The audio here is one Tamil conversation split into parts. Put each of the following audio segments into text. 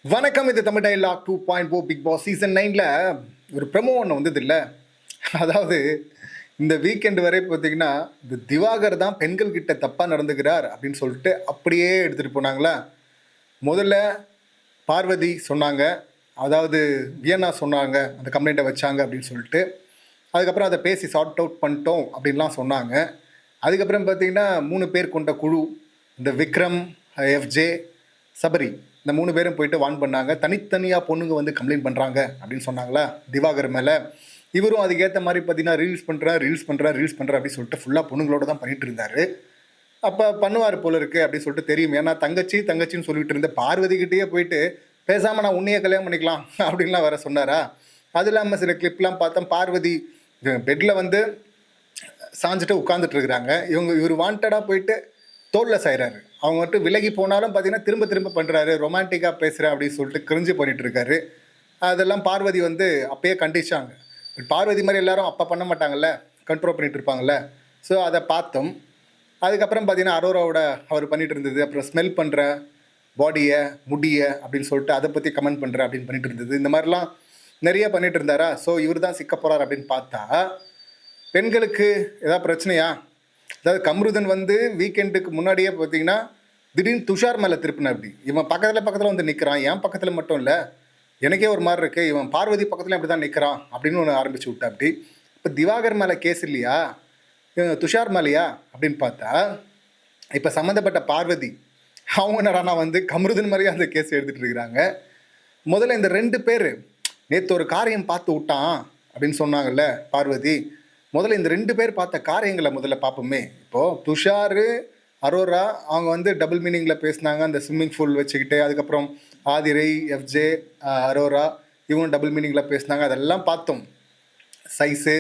வணக்கம். இது Tamil dialogue 2.0 Bigg Boss season 9ல ஒரு ப்ரமோ ஒன்று வந்தது இல்லை. அதாவது இந்த வீக்கெண்ட் வரை பார்த்தீங்கன்னா இந்த திவாகர் தான் பெண்கள் கிட்ட தப்பாக நடந்துக்கிறார் அப்படின்னு சொல்லிட்டு அப்படியே எடுத்துகிட்டு போனாங்களா. முதல்ல பார்வதி சொன்னாங்க, அதாவது வியன்னா சொன்னாங்க, அந்த கம்ப்ளைண்ட்டை வச்சாங்க அப்படின்னு சொல்லிட்டு. அதுக்கப்புறம் அதை பேசி சார்ட் அவுட் பண்ணிட்டோம் அப்படின்லாம் சொன்னாங்க. அதுக்கப்புறம் பார்த்தீங்கன்னா 3 பேர் கொண்ட குழு, இந்த விக்ரம், எஃப்ஜே, சபரி, இந்த 3 பேரும் போயிட்டு வான் பண்ணாங்க. தனித்தனியாக பொண்ணுங்க வந்து கம்ப்ளைண்ட் பண்ணுறாங்க அப்படின்னு சொன்னாங்களா திவாகர் மேலே. இவரும் அதுக்கேற்ற மாதிரி பார்த்தீங்கன்னா ரீல்ஸ் பண்ணுறேன் அப்படின்னு சொல்லிட்டு ஃபுல்லாக பொண்ணுங்களோட தான் பண்ணிட்டு இருந்தார். அப்போ பண்ணுவார் போல இருக்குது அப்படின்னு சொல்லிட்டு தெரியும். ஏன்னா தங்கச்சின்னு சொல்லிட்டு இருந்த பார்வதிக்கிட்டேயே போயிட்டு பேசாமல் நான் உன்னையே கல்யாணம் பண்ணிக்கலாம் அப்படின்லாம் வேற சொன்னாரா. அது இல்லாமல் சில கிளிப்லாம் பார்த்தோம், பார்வதி பெட்டில் வந்து சாஞ்சிட்டு உட்காந்துட்டு இருக்கிறாங்க. இவர் வாண்டடாக போயிட்டு தோளில் சாயிறாரு. அவங்க மட்டும் விலகி போனாலும் பார்த்தீங்கன்னா திரும்ப பண்ணுறாரு, ரொமான்டிக்காக பேசுகிறேன் அப்படின்னு சொல்லிட்டு கிரிஞ்சு பண்ணிட்டு இருக்காரு. அதெல்லாம் பார்வதி வந்து அப்பயே கண்டிச்சாங்க. பார்வதி மாதிரி எல்லாரும் அப்போ பண்ண மாட்டாங்கல்ல, கண்ட்ரோல் பண்ணிட்டு இருப்பாங்கல்ல. ஸோ அதை பார்த்தோம். அதுக்கப்புறம் பார்த்தீங்கன்னா அரோராவோட அவர் பண்ணிட்டு இருந்தது. அப்புறம் ஸ்மெல் பண்ணுற பாடியை, முடியை அப்படின்னு சொல்லிட்டு அதை பற்றி கமெண்ட் பண்ணுற அப்படின்னு பண்ணிட்டு இருந்தது. இந்த மாதிரிலாம் நிறைய பண்ணிட்டு இருந்தாரா. ஸோ இவர் தான் சிக்க போகிறார் அப்படின்னு பார்த்தா பெண்களுக்கு ஏதாவது பிரச்சனையா. அதாவது கம்ருதன் வந்து வீக்கெண்டுக்கு முன்னாடியே பார்த்தீங்கன்னா திடீர்னு துஷார் மேலே திருப்பின. அப்படி இவன் பக்கத்தில் வந்து நிற்கிறான், என் பக்கத்தில் மட்டும் இல்லை, எனக்கே ஒரு மாதிரி இருக்குது, இவன் பார்வதி பக்கத்தில் அப்படி தான் நிற்கிறான் அப்படின்னு ஒன்று ஆரம்பிச்சு விட்டா. அப்படி இப்போ திவாகர் மேலே கேஸ் இல்லையா, துஷார் மேலேயா அப்படின்னு பார்த்தா இப்போ சம்மந்தப்பட்ட பார்வதி அவங்க என்னடானா வந்து கம்ருதன் மாதிரியே அந்த கேஸ் எடுத்துகிட்டு இருக்கிறாங்க. முதல்ல இந்த 2 பேர் நேற்று ஒரு காரியம் பார்த்து விட்டான் அப்படின்னு சொன்னாங்கல்ல பார்வதி. முதல்ல இந்த 2 பேர் பார்த்த காரியங்களை முதல்ல பார்ப்போமே. இப்போது துஷார், அரோரா அவங்க வந்து டபுள் மீனிங்கில் பேசினாங்க, அந்த ஸ்விம்மிங் பூல் வச்சுக்கிட்டு. அதுக்கப்புறம் ஆதிரை, எஃப்ஜே, அரோரா இவங்க டபுள் மீனிங்கில் பேசினாங்க. அதெல்லாம் பார்த்தோம். சைஸு,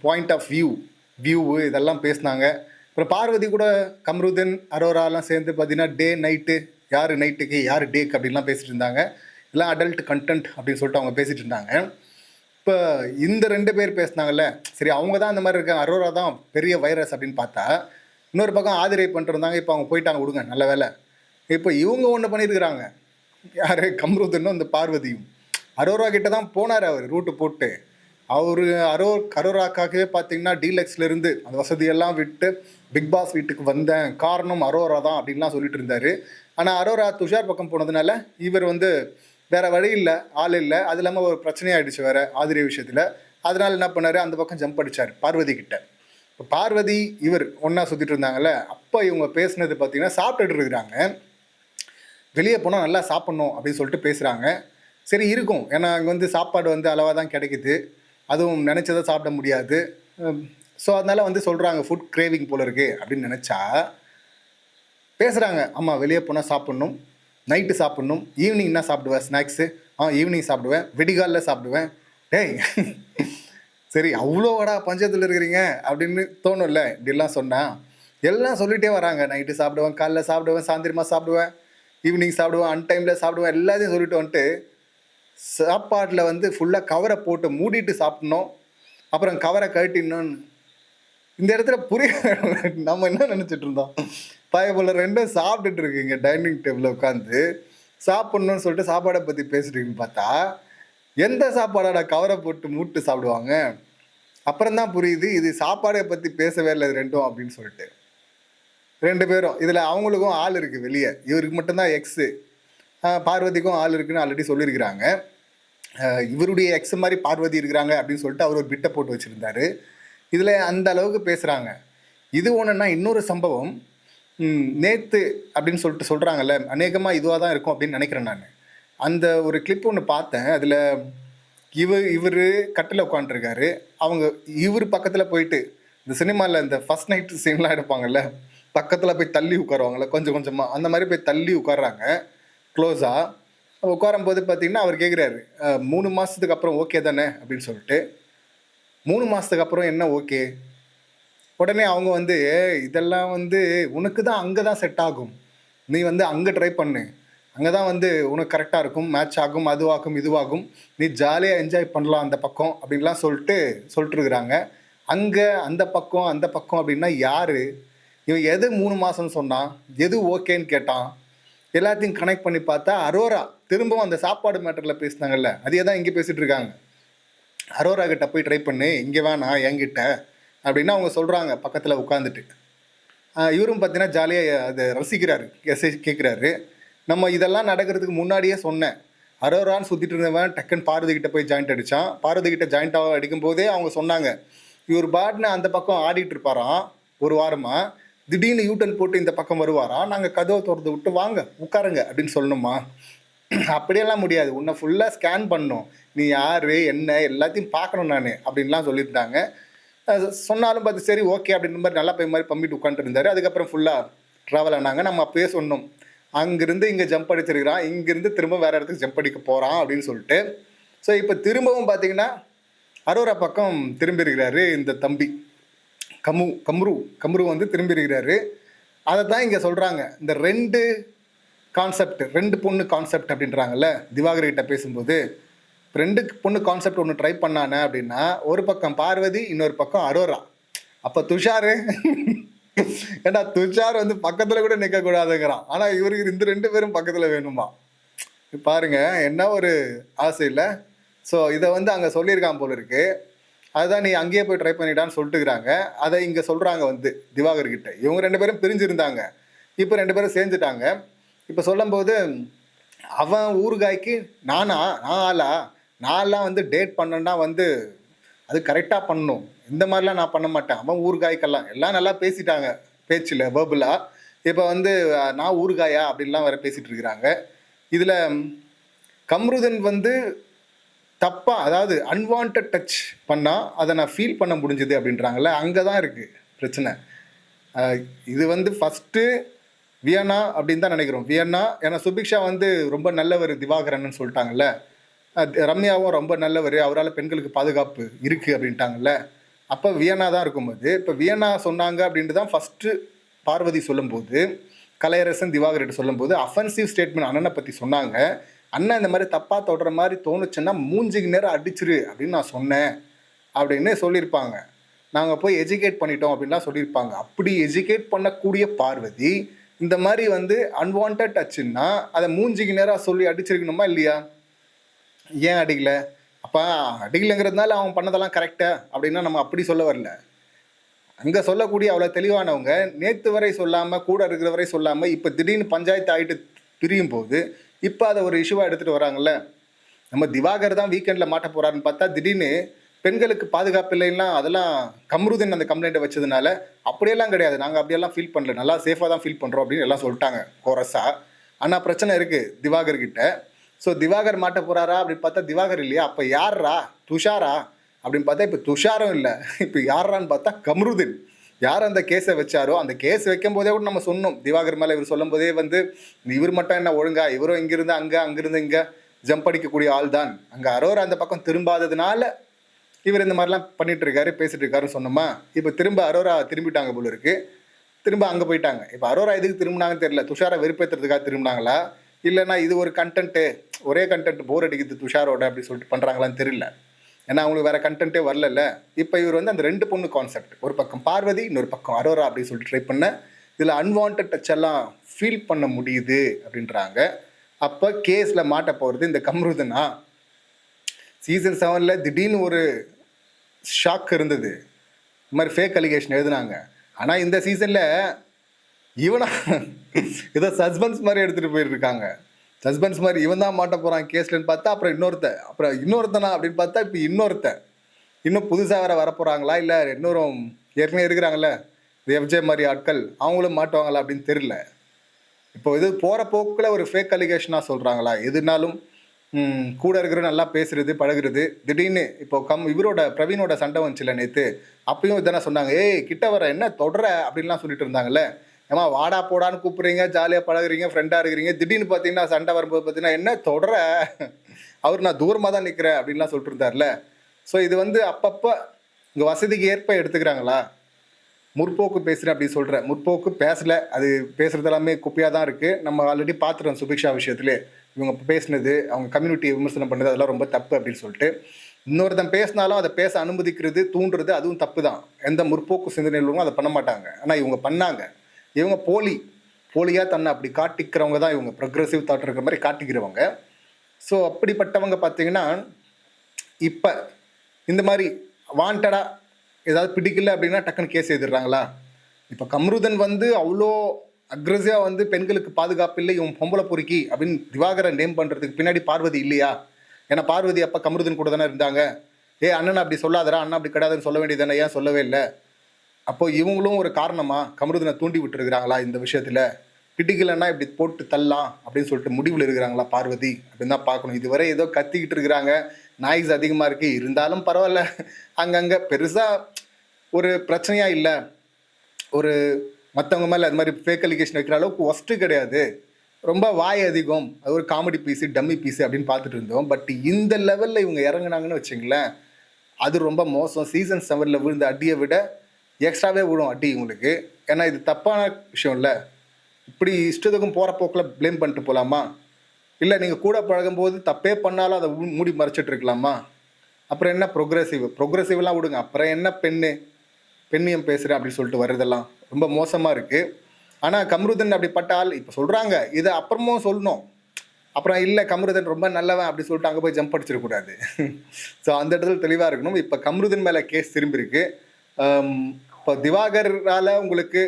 பாயிண்ட் ஆஃப் வியூ இதெல்லாம் பேசினாங்க. அப்புறம் பார்வதி கூட கம்ருதன், அரோராலாம் சேர்ந்து பார்த்தீங்கன்னா டே நைட்டு, யார் நைட்டுக்கு யார் டேக்கு அப்படின்லாம் பேசிகிட்டு இருந்தாங்க. இதெல்லாம் அடல்ட் கண்டென்ட் அப்படின்னு சொல்லிட்டு அவங்க பேசிகிட்டு இருந்தாங்க. இப்போ இந்த 2 பேர் பேசினாங்கல்ல, சரி அவங்க தான் அந்த மாதிரி இருக்காங்க, அரோரா தான் பெரிய வைரஸ் அப்படின்னு பார்த்தா இன்னொரு பக்கம் ஆதிரை பண்ணிருந்தாங்க. இப்போ அவங்க போயிட்டாங்க, விடுங்க, நல்ல வேலை. இப்போ இவங்க ஒன்று பண்ணியிருக்கிறாங்க, யார் கம்ருதனும் இந்த பார்வதியும். அரோரா கிட்ட தான் போனார் அவர் ரூட்டு போட்டு. அவர் அரோராக்காகவே பார்த்தீங்கன்னா டீலக்ஸ்லேருந்து அந்த வசதியெல்லாம் விட்டு பிக் பாஸ் வீட்டுக்கு வந்தேன், காரணம் அரோரா தான் அப்படின்லாம் சொல்லிட்டு இருந்தார். ஆனால் அரோரா துஷார் பக்கம் போனதுனால இவர் வந்து வேறு வழி இல்லை, ஆள் இல்லை. அது இல்லாமல் ஒரு பிரச்சனையாகிடுச்சு வேறு ஆதிரை விஷயத்தில். அதனால் என்ன பண்ணார், அந்த பக்கம் ஜம்ப் அடித்தார் பார்வதி கிட்ட. இப்போ பார்வதி இவர் ஒன்றா சுற்றிட்டு இருந்தாங்கல்ல, அப்போ இவங்க பேசுனது பார்த்தீங்கன்னா சாப்பிட்டுட்டு இருக்கிறாங்க. வெளியே போனால் நல்லா சாப்பிட்ணும் அப்படின்னு சொல்லிட்டு பேசுகிறாங்க. சரி இருக்கும், ஏன்னா அங்கே வந்து சாப்பாடு வந்து அளவாக தான் கிடைக்குது, அதுவும் நினச்சதை சாப்பிட முடியாது. ஸோ அதனால் வந்து சொல்கிறாங்க ஃபுட் கிரேவிங் போல இருக்குது அப்படின்னு நினச்சா பேசுகிறாங்க. ஆமாம், வெளியே போனால் சாப்பிட்ணும், நைட்டு சாப்பிட்ணும், ஈவினிங் என்ன சாப்பிடுவேன், ஸ்நாக்ஸு, ஈவினிங் சாப்பிடுவேன், விடிகாலில் சாப்பிடுவேன். டேய் சரி அவ்வளோ வடா பஞ்சத்தில் இருக்கிறீங்க அப்படின்னு தோணும்ல. இப்படிலாம் சொன்னால் எல்லாம் சொல்லிகிட்டே வராங்க. நைட்டு சாப்பிடுவேன், காலைல சாப்பிடுவேன், சாயந்திரமாக சாப்பிடுவேன், ஈவினிங் சாப்பிடுவேன், அன்டைமில் சாப்பிடுவேன், எல்லாத்தையும் சொல்லிட்டு வந்துட்டு சாப்பாட்டில் வந்து ஃபுல்லாக கவரை போட்டு மூடிட்டு சாப்பிட்ணும், அப்புறம் கவரை கழட்டிடணும்னு. இந்த இடத்துல புரிய நம்ம என்ன நினச்சிட்டு இருந்தோம், போல 2 சாப்பிட்டுட்டு இருக்கீங்க டைனிங் டேபிளில் உட்காந்து சாப்பிட்ணுன்னு சொல்லிட்டு சாப்பாடை பற்றி பேசுகிறீங்கன்னு பார்த்தா எந்த சாப்பாடோட கவரை போட்டு மூட்டு சாப்பிடுவாங்க. அப்புறம் தான் புரியுது இது சாப்பாடை பற்றி பேசவே இல்லை 2ம் அப்படின்னு சொல்லிட்டு. 2 பேரும் இதில் அவங்களுக்கும் ஆள் இருக்குது வெளியே, இவருக்கு மட்டும்தான் எக்ஸு, பார்வதிக்கும் ஆள் இருக்குன்னு ஆல்ரெடி சொல்லியிருக்கிறாங்க. இவருடைய எக்ஸ் மாதிரி பார்வதி இருக்கிறாங்க அப்படின்னு சொல்லிட்டு அவர் ஒரு பிட்டை போட்டு வச்சுருந்தாரு. இதில் அந்த அளவுக்கு பேசுகிறாங்க. இது ஒன்றுன்னா இன்னொரு சம்பவம் நேற்று அப்படின்னு சொல்லிட்டு சொல்கிறாங்கல்ல, அநேகமாக இதுவாக தான் இருக்கும் அப்படின்னு நினைக்கிறேன் நான். அந்த ஒரு கிளிப் ஒன்று பார்த்தேன். அதில் இவர் கட்டில் உட்காந்துருக்காரு, அவங்க இவர் பக்கத்தில் போயிட்டு இந்த சினிமாவில் இந்த ஃபஸ்ட் நைட் சீன்லாம் எடுப்பாங்கல்ல, பக்கத்தில் போய் தள்ளி உட்காருவாங்கள்ல கொஞ்சம் கொஞ்சமாக, அந்த மாதிரி போய் தள்ளி உட்காடுறாங்க க்ளோஸாக. உட்காரும்போது பார்த்தீங்கன்னா அவர் கேட்குறாரு 3 மாதத்துக்கு அப்புறம் ஓகே தானே அப்படின்னு சொல்லிட்டு. 3 மாதத்துக்கு அப்புறம் என்ன ஓகே? உடனே அவங்க வந்து இதெல்லாம் வந்து உனக்கு தான் அங்கே தான் செட் ஆகும், நீ வந்து அங்கே ட்ரை பண்ணு, அங்கே தான் வந்து உனக்கு கரெக்டாக இருக்கும், மேட்ச் ஆகும், அதுவாகும் இதுவாகும், நீ ஜாலியாக என்ஜாய் பண்ணலாம் அந்த பக்கம் அப்படின்லாம் சொல்லிட்டுருக்குறாங்க. அங்கே அந்த பக்கம் அப்படின்னா யார் இவன்? எது 3 மாதம்னு சொன்னான், எது ஓகேன்னு கேட்டான், எல்லாத்தையும் கனெக்ட் பண்ணி பார்த்தா அரோரா திரும்பவும் அந்த சாப்பாடு மேட்டரில் பேசினாங்கல்ல, அதே தான் இங்கே பேசிகிட்டு இருக்காங்க. அரோரா கிட்ட போய் ட்ரை பண்ணு, இங்கே வேணாம் என்கிட்ட அப்படின்னு அவங்க சொல்கிறாங்க பக்கத்தில் உட்காந்துட்டு. இவரும் பார்த்தீங்கன்னா ஜாலியாக அதை ரசிக்கிறாரு, கேட்குறாரு. நம்ம இதெல்லாம் நடக்கிறதுக்கு முன்னாடியே சொன்னேன். அரோரான்னு சுற்றிட்டு இருந்தவன் டக்குன்னு பார்வதி கிட்ட போய் ஜாயிண்ட் அடித்தான். பார்வதி கிட்ட ஜாயிண்ட் அடிக்கும் போதே அவங்க சொன்னாங்க, இவர் பாட்னு அந்த பக்கம் ஆடிட்டு இருப்பாராம் ஒரு வாரமாக. திடீர்னு யூட்டன் போட்டு இந்த பக்கம் வருவாராம். நாங்கள் கதவை திறந்து விட்டு வாங்க உட்காருங்க அப்படின்னு சொல்லணுமா? அப்படியெல்லாம் முடியாது. உன்னை ஃபுல்லாக ஸ்கேன் பண்ணணும். நீ யார் என்ன எல்லாத்தையும் பார்க்கணும் நான் அப்படின்லாம் சொல்லியிருந்தாங்க. சொன்னாலும் பார்த்து சரி ஓகே அப்படின்ற மாதிரி நல்லா போய் மாதிரி பம்பிட்டு உட்காந்துட்டு இருந்தார். அதுக்கப்புறம் ஃபுல்லாக ட்ராவல் ஆனாங்க. நம்ம அப்பயே சொன்னோம், அங்கேருந்து இங்கே ஜம்ப் அடிச்சிருக்கிறான், இங்கேருந்து திரும்ப வேறு இடத்துக்கு ஜம்ப் அடிக்க போகிறான் அப்படின்னு சொல்லிட்டு. ஸோ இப்போ திரும்பவும் பார்த்தீங்கன்னா அரோரா பக்கம் திரும்பியிருக்கிறாரு இந்த தம்பி கம்ரு வந்து திரும்பியிருக்கிறாரு. அதை தான் இங்கே சொல்கிறாங்க, இந்த ரெண்டு பொண்ணு கான்செப்ட் அப்படின்றாங்கல்ல திவாகர் கிட்ட பேசும்போது. ரெண்டு பொண்ணு கான்செப்ட் ஒன்று ட்ரை பண்ணானே அப்படின்னா, ஒரு பக்கம் பார்வதி, இன்னொரு பக்கம் அரோரா. அப்போ துஷாரு ஏன்னா துஷார் வந்து பக்கத்தில் கூட நிற்கக்கூடாதுங்கிறான். ஆனால் இவருக்கு இந்த 2 பேரும் பக்கத்தில் வேணுமா? பாருங்க என்ன ஒரு ஆசை இல்லை. ஸோ இதை வந்து அங்கே சொல்லியிருக்கான் போல இருக்கு. அதுதான் நீ அங்கேயே போய் ட்ரை பண்ணிட்டான்னு சொல்லிட்டுக்கிறாங்க. அதை இங்கே சொல்கிறாங்க வந்து திவாகர் கிட்ட. இவங்க 2 பேரும் பிரிஞ்சிருந்தாங்க, இப்போ 2 பேரும் சேர்ந்துட்டாங்க. இப்போ சொல்லும்போது அவன் ஊறுகாய்க்கு நான் ஆளா, நான்லாம் வந்து டேட் பண்ணேன்னா வந்து அது கரெக்டாக பண்ணணும், இந்த மாதிரிலாம் நான் பண்ண மாட்டேன். அவன் ஊறுகாய்க்கெல்லாம் எல்லாம் நல்லா பேசிட்டாங்க பேச்சில் வேர்பலாக. இப்போ வந்து நான் ஊறுகாயா அப்படின்லாம் வேறு பேசிகிட்டு இருக்கிறாங்க. இதில் கம்ருதன் வந்து தப்பாக, அதாவது அன்வான்ட் டச் பண்ணால் அதை நான் ஃபீல் பண்ண முடிஞ்சுது அப்படின்றாங்கல்ல, அங்கே தான் இருக்குது பிரச்சனை. இது வந்து ஃபஸ்ட்டு வியன்னா அப்படின்னு தான் நினைக்கிறோம். வியன்னா ஏன்னா சுபிக்ஷா வந்து ரொம்ப நல்லவர் திவாகரன்னு சொல்லிட்டாங்கல்ல, ரம்யாவும் ரொம்ப நல்லவர், அவரால் பெண்களுக்கு பாதுகாப்பு இருக்குது அப்படின்ட்டாங்கல்ல. அப்போ வியன்னா தான் இருக்கும்போது, இப்போ வியன்னா சொன்னாங்க அப்படின்ட்டு தான் ஃபஸ்ட்டு பார்வதி சொல்லும்போது, கலையரசன் திவாகர்கிட்ட சொல்லும்போது அஃபென்சிவ் ஸ்டேட்மெண்ட் அண்ணனை பற்றி சொன்னாங்க. அண்ணன் இந்த மாதிரி தப்பாக தொடுற மாதிரி தோணுச்சுன்னா மூஞ்சிக்கு நேரம் அடிச்சிரு அப்படின்னு நான் சொன்னேன் அப்படின்னு சொல்லியிருப்பாங்க. நாங்கள் போய் எஜுகேட் பண்ணிட்டோம் அப்படின்லாம் சொல்லியிருப்பாங்க. அப்படி எஜுகேட் பண்ணக்கூடிய பார்வதி இந்த மாதிரி வந்து அன்வான்ட் டச்சுன்னா அதை மூஞ்சிக்கு நேராக சொல்லி அடிச்சிருக்கணுமா இல்லையா? ஏன் அடிக்கலை? அப்போ அடிக்கலைங்கிறதுனால அவன் பண்ணதெல்லாம் கரெக்டா அப்படின்னா நம்ம அப்படி சொல்ல வரல. அங்கே சொல்லக்கூடிய அவ்வளோ தெளிவானவங்க நேற்று வரை சொல்லாமல், கூட இருக்கிற வரை சொல்லாமல், இப்போ திடீர்னு பஞ்சாயத்து ஆகிட்டு பிரியும் போது இப்போ அதை ஒரு இஷ்யூவாக எடுத்துகிட்டு வராங்கல்ல. நம்ம திவாகர் தான் வீக்கெண்டில் மாட்ட போகிறாருன்னு பார்த்தா திடீர்னு பெண்களுக்கு பாதுகாப்பு இல்லைன்னா அதெல்லாம் கம்ருதன் அந்த கம்ப்ளைண்ட்டை வச்சதுனால அப்படியெல்லாம் கிடையாது, நாங்கள் அப்படியெல்லாம் ஃபீல் பண்ணல, நல்லா சேஃபாக தான் ஃபீல் பண்ணுறோம் அப்படின்னு எல்லாம் சொல்லிட்டாங்க கோரஸாக. ஆனால் பிரச்சனை இருக்குது திவாகர் கிட்ட. ஸோ திவாகர் மாட்ட போகிறாரா அப்படின்னு பார்த்தா திவாகர் இல்லையா, அப்போ யாரா? துஷாரா அப்படின்னு பார்த்தா இப்போ துஷாரும் இல்லை, இப்போ யாரான்னு பார்த்தா கம்ருதன். யார் அந்த கேஸை வச்சாரோ அந்த கேஸ் வைக்கும் போதே கூட நம்ம சொன்னோம், திவாகர் மேலே இவர் சொல்லும் போதே வந்து இவர் மட்டும் என்ன ஒழுங்கா, இவரும் இங்கிருந்து அங்கே அங்கிருந்து இங்கே ஜம்ப் அடிக்கக்கூடிய ஆள் தான், அங்கே அரோரா அந்த பக்கம் திரும்பாததுனால இவர் இந்த மாதிரிலாம் பண்ணிட்டு இருக்காரு பேசிட்டு இருக்காருன்னு சொன்னோமா. இப்போ திரும்ப அரோரா திரும்பிட்டாங்க போல இருக்கு, திரும்ப அங்கே போயிட்டாங்க. இப்போ அரோரா எதுக்கு திரும்பினாங்கன்னு தெரியல, துஷாரை வெறுப்பேற்றுறதுக்காக திரும்பினாங்களா, இல்லைன்னா இது ஒரு கண்டென்ட்டு, ஒரே கண்டென்ட் போர் அடிக்குது துஷாரோட அப்படி சொல்லிட்டு பண்ணுறாங்களான்னு தெரியல. ஏன்னா அவங்களுக்கு வேறு கண்டென்ட்டே வரல. இப்போ இவர் வந்து அந்த 2 பொண்ணு கான்செப்ட், ஒரு பக்கம் பார்வதி இன்னொரு பக்கம் அரோரா அப்படின்னு சொல்லிட்டு ட்ரை பண்ண, இதில் அன்வான்ட் டச் எல்லாம் ஃபீல் பண்ண முடியுது அப்படின்றாங்க. அப்போ கேஸில் மாட்ட போகிறது இந்த கம்ருதனா. சீசன் 7 திடீர்னு ஒரு ஷாக் இருந்தது, இந்த மாதிரி ஃபேக் அலிகேஷன் எழுதுனாங்க. ஆனால் இந்த சீசனில் இவனா ஏதோ சஸ்பென்ஸ் மாதிரி எடுத்துகிட்டு போயிருக்காங்க. சஸ்பென்ஸ் மாதிரி இவன் தான் மாட்ட போகிறான் கேஸ்லன்னு பார்த்தா அப்புறம் இன்னொருத்தனா அப்படின்னு பார்த்தா இப்போ இன்னும் புதுசாக வேறு வரப்போகிறாங்களா, இல்லை இன்னொரும் ஏற்கனவே இருக்கிறாங்களே எஃப்ஜே மாதிரி ஆட்கள் அவங்களும் மாட்டுவாங்களா அப்படின்னு தெரியல. இப்போ இது போகிற போக்கில் ஒரு ஃபேக் அலிகேஷனாக சொல்கிறாங்களா, எதுனாலும் கூட இருக்கிற நல்லா பேசுறது பழகுறது. திடீர்னு இப்போ இவரோட பிரவீனோட சண்டை வந்துச்சுல நேற்று, அப்பயும் இதானே சொன்னாங்க, ஏய் கிட்ட வர என்ன தொடர அப்படின்லாம் சொல்லிட்டு இருந்தாங்கல்ல. ஏமா வாடா போடான்னு கூப்பிட்றீங்க, ஜாலியாக பழகுறீங்க, ஃப்ரெண்டாக இருக்கிறீங்க, திடீர்னு பார்த்தீங்கன்னா சண்டை வரும்போது பார்த்தீங்கன்னா என்ன தொடர, அவர் நான் தூரமாக தான் நிற்கிறேன் அப்படின்லாம் சொல்லிட்டு இருந்தார்ல. ஸோ இது வந்து அப்பப்போ இங்கே வசதிக்கு ஏற்ப எடுத்துக்கிறாங்களா. முற்போக்கு பேசுகிறேன் அப்படி சொல்கிறேன், முற்போக்கு பேசலை, அது பேசுகிறது எல்லாமே குப்பையாக தான் இருக்குது. நம்ம ஆல்ரெடி பார்த்துட்டோம் சுபிக்ஷா விஷயத்துலேயே இவங்க பேசினது, அவங்க கம்யூனிட்டியை விமர்சனம் பண்ணது அதெல்லாம் ரொம்ப தப்பு அப்படின்னு சொல்லிட்டு. இன்னொருத்தன் பேசினாலும் அதை பேச அனுமதிக்கிறது தூண்டுறது அதுவும் தப்பு தான். எந்த முற்போக்கு சிந்தனையிலும் அதை பண்ண மாட்டாங்க. ஆனால் இவங்க பண்ணாங்க. இவங்க போலியாக தன்னை அப்படி காட்டிக்கிறவங்க தான் இவங்க, ப்ரொக்ரெசிவ் தாட் இருக்கிற மாதிரி காட்டிக்கிறவங்க. ஸோ அப்படிப்பட்டவங்க பார்த்தீங்கன்னா, இப்ப இந்த மாரி வாண்டடா ஏதாவது பிடிக்கல அப்படின்னா டக்குன்னு கேஸ் எழுதிடுறாங்களா? இப்ப கம்ருதன் வந்து அவ்ளோ அக்ரெசிவா வந்து பெண்களுக்கு பாதுகாப்பு இல்லை, இவன் பொம்பள பொறுக்கி அப்படின்னு திவாகரன் நேம் பண்றதுக்கு பின்னாடி பார்வதி இல்லையா? ஏன்னா பார்வதி அப்ப கம்ருதன் கூட தானே இருந்தாங்க. "ஏய் அண்ணன அப்படி சொல்லாதடா, அண்ணன் அப்படி கிடையாதுன்னு சொல்ல வேண்டியது தானே, ஏன் சொல்லவே இல்ல?" அப்போ இவங்களும் ஒரு காரணமா? கமருதீனை தூண்டி விட்டுருக்காங்களா இந்த விஷயத்துல? பிடிக்கலன்னா இப்படி போட்டு தள்ளலாம் அப்படின்னு சொல்லிட்டு முடிவில் இருக்கிறாங்களா பார்வதி? அப்படின்னு தான் பார்க்கணும். இதுவரை ஏதோ கத்திக்கிட்டு இருக்கிறாங்க. நாய்ஸ் அதிகமா இருக்கு. இருந்தாலும் பரவாயில்ல. அங்கங்க பெருசா ஒரு பிரச்சனையா இல்ல. ஒரு மத்தவங்க மேல அது மாதிரி ஃபேக் அலிகேஷன் வைக்கிற அளவுக்கு ஒஸ்ட்டு கிடையாது. ரொம்ப வாய் அதிகம். அது ஒரு காமெடி பீஸு, டம்மி பீஸு அப்படின்னு பார்த்துட்டு இருந்தோம். பட் இந்த லெவல்ல இவங்க இறங்குனாங்கன்னு வச்சுங்களேன், அது ரொம்ப மோசம். சீசன் 7ல விழுந்த அடிய விட எக்ஸ்ட்ராவே விழும் அடி இவங்களுக்கு. ஏன்னா இது தப்பான விஷயம் இல்ல. இப்படி இஷ்டத்துக்கும் போற போக்குல ப்ளேம் பண்ணிட்டு போலாமா? இல்ல நீங்க கூட பழகும்போது தப்பே பண்ணாலும் அத மூடி மறைச்சிட்டு இருக்கலாமா? அப்புறம் என்ன ப்ரொக்ரெசிவ்லாம் விடுங்க. அப்புறம் என்ன பெண்ணியம் பேசுறேன் அப்படின்னு சொல்லிட்டு வர்றதெல்லாம். ரொம்ப மோசமா இருக்கு. ஆனா கம்ருதீன் அப்படிப்பட்ட ஆள் இப்ப சொல்றாங்க. இத அப்புறமும் சொல்லணும். அப்புறம் இல்ல கம்ருதீன் ரொம்ப நல்லவன் அப்படி சொல்லிட்டு அங்க போய் ஜம்ப் அடிச்சிடக்கூடாது. ஸோ அந்த இடத்துல தெளிவா இருக்கணும். இப்ப கம்ருதீன் மேல கேஸ் திரும்பியிருக்கு. அம் இப்போ திவாகரால உங்களுக்கு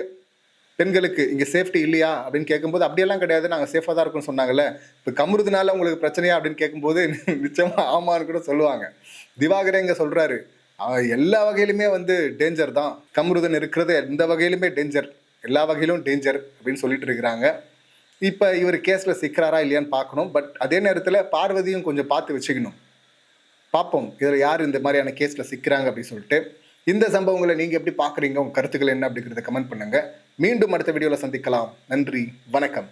பெண்களுக்கு இங்க சேஃப்டி இல்லையா அப்படின்னு கேட்கும்போது அப்படியெல்லாம் கிடையாது, நாங்க சேஃபா தான் இருக்கோம்னு சொன்னாங்கல்ல. இப்போ கம்ருதீனால உங்களுக்கு பிரச்சனையா அப்படின்னு கேட்கும்போது நிச்சயமா ஆமான்னு கூட சொல்லுவாங்க. திவாகரே இங்க சொல்றாரு, எல்லா வகையிலுமே வந்து டேஞ்சர் தான். கம்ருதீன் இருக்கிறது எந்த வகையிலுமே டேஞ்சர். எல்லா வகையிலும் டேஞ்சர் அப்படின்னு சொல்லிட்டு இருக்கிறாங்க. இப்ப இவர் கேஸ்ல சிக்கிறாரா இல்லையான்னு பார்க்கணும். பட் அதே நேரத்துல பார்வதியும் கொஞ்சம் பார்த்து வச்சுக்கணும். பார்ப்போம் இதுல யார் இந்த மாதிரியான கேஸ்ல சிக்கிறாங்க அப்படின்னு சொல்லிட்டு. இந்த சம்பவங்களை நீங்க எப்படி பார்க்குறீங்க? உங்க கருத்துக்கள் என்ன அப்படிங்கிறத கமெண்ட் பண்ணுங்க. மீண்டும் அடுத்த வீடியோல சந்திக்கலாம். நன்றி, வணக்கம்.